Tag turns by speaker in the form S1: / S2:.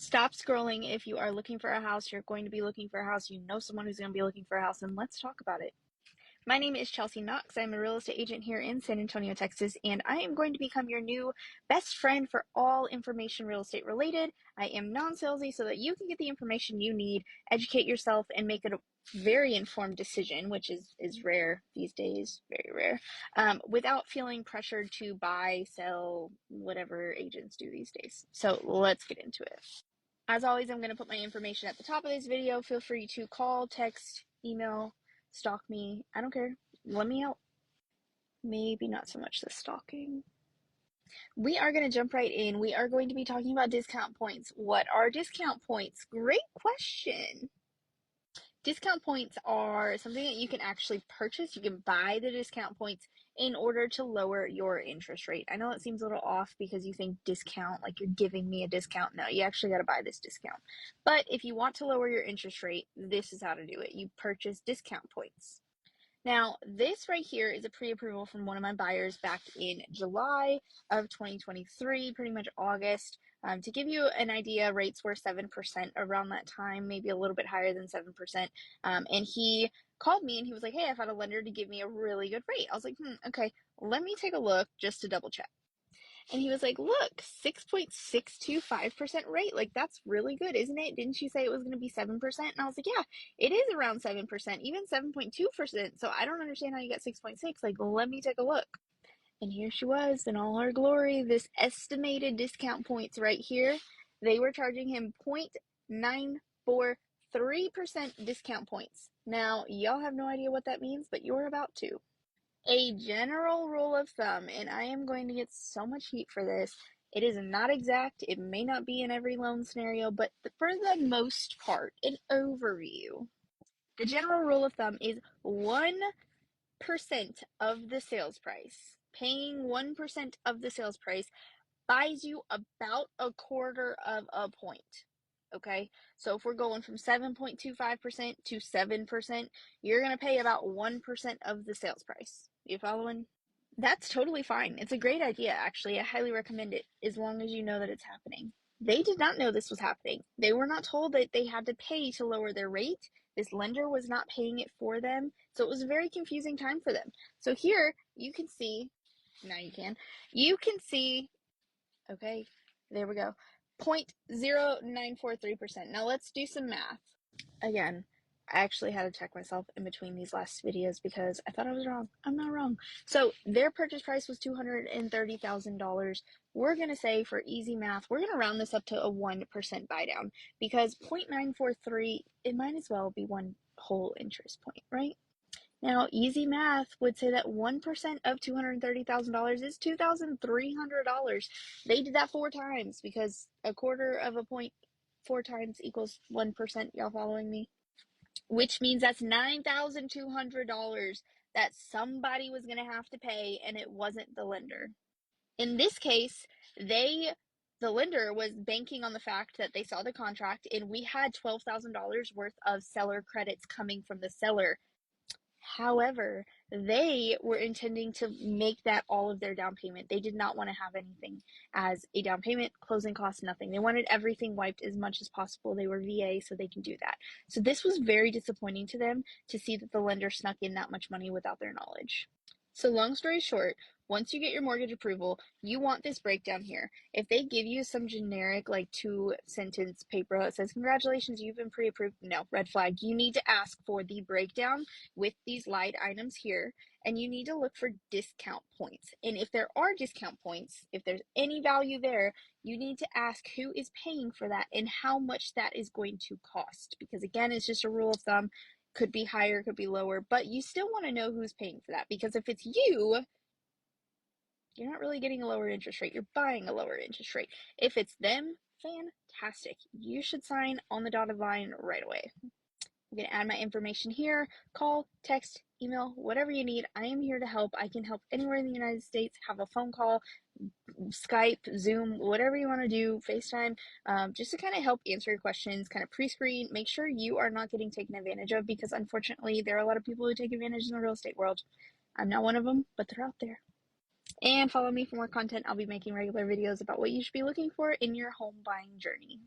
S1: Stop scrolling if you are looking for a house, you're going to be looking for a house, you know someone who's going to be looking for a house, and let's talk about it. My name is Chelsea Knox. I'm a real estate agent here in San Antonio, Texas, and I am going to become your new best friend for all information real estate related. I am non-salesy so that you can get the information you need, educate yourself, and make it a very informed decision, which is rare these days, very rare, without feeling pressured to buy, sell, whatever agents do these days. So let's get into it. As always, I'm going to put my information at the top of this video. Feel free to call, text, email, stalk me. I don't care. Let me out. Maybe not so much the stalking. We are going to jump right in. We are going to be talking about discount points. What are discount points? Great question. Discount points are something that you can actually purchase. You can buy the discount points in order to lower your interest rate. I know it seems a little off because you think discount, like you're giving me a discount. No, you actually got to buy this discount. But if you want to lower your interest rate, this is how to do it. You purchase discount points. Now, this right here is a pre-approval from one of my buyers back in July of 2023, pretty much August. To give you an idea, rates were 7% around that time, maybe a little bit higher than 7%. And he called me and he was like, hey, I found a lender to give me a really good rate. I was like, okay, let me take a look just to double check. And he was like, look, 6.625% rate. Like, that's really good, isn't it? Didn't you say it was going to be 7%? And I was like, yeah, it is around 7%, even 7.2%. So I don't understand how you got 6.6. Like, let me take a look. And here she was in all her glory, this estimated discount points right here. They were charging him 0.943% discount points. Now, y'all have no idea what that means, but you're about to. A general rule of thumb, and I am going to get so much heat for this. It is not exact. It may not be in every loan scenario, but for the most part, an overview. The general rule of thumb is 1% of the sales price. Paying 1% of the sales price buys you about a quarter of a point. Okay, so if we're going from 7.25% to 7%, you're going to pay about 1% of the sales price. You following? That's totally fine. It's a great idea, actually. I highly recommend it, as long as you know that it's happening. They did not know this was happening. They were not told that they had to pay to lower their rate. This lender was not paying it for them, so it was a very confusing time for them. So here, you can see, now you can see, okay, there we go, 0.0943%. Now let's do some math. Again, I actually had to check myself in between these last videos because I thought I was wrong. I'm not wrong. So their purchase price was $230,000. We're going to say, for easy math, we're going to round this up to a 1% buy down, because 0.943, it might as well be one whole interest point, right? Now, easy math would say that 1% of $230,000 is $2,300. They did that 4 times, because a quarter of a point 4 times equals 1%. Y'all following me? Which means that's $9,200 that somebody was going to have to pay, and it wasn't the lender. In this case, the lender was banking on the fact that they saw the contract, and we had $12,000 worth of seller credits coming from the seller. However, they were intending to make that all of their down payment. They did not want to have anything as a down payment, closing costs, nothing. They wanted everything wiped as much as possible. They were VA, so they can do that. So this was very disappointing to them to see that the lender snuck in that much money without their knowledge. So long story short, once you get your mortgage approval, you want this breakdown here. If they give you some generic, like 2-sentence paper that says, congratulations, you've been pre-approved, no, red flag. You need to ask for the breakdown with these light items here, and you need to look for discount points. And if there are discount points, if there's any value there, you need to ask who is paying for that and how much that is going to cost. Because again, it's just a rule of thumb. Could be higher, could be lower, but you still want to know who's paying for that, because if it's you, you're not really getting a lower interest rate. You're buying a lower interest rate. If it's them, fantastic. You should sign on the dotted line right away. I'm going to add my information here. Call, text, email, whatever you need. I am here to help. I can help anywhere in the United States. Have a phone call, Skype, Zoom, whatever you want to do, FaceTime, just to kind of help answer your questions, kind of pre-screen, make sure you are not getting taken advantage of, because unfortunately there are a lot of people who take advantage in the real estate world. I'm not one of them, but they're out there. And follow me for more content. I'll be making regular videos about what you should be looking for in your home buying journey.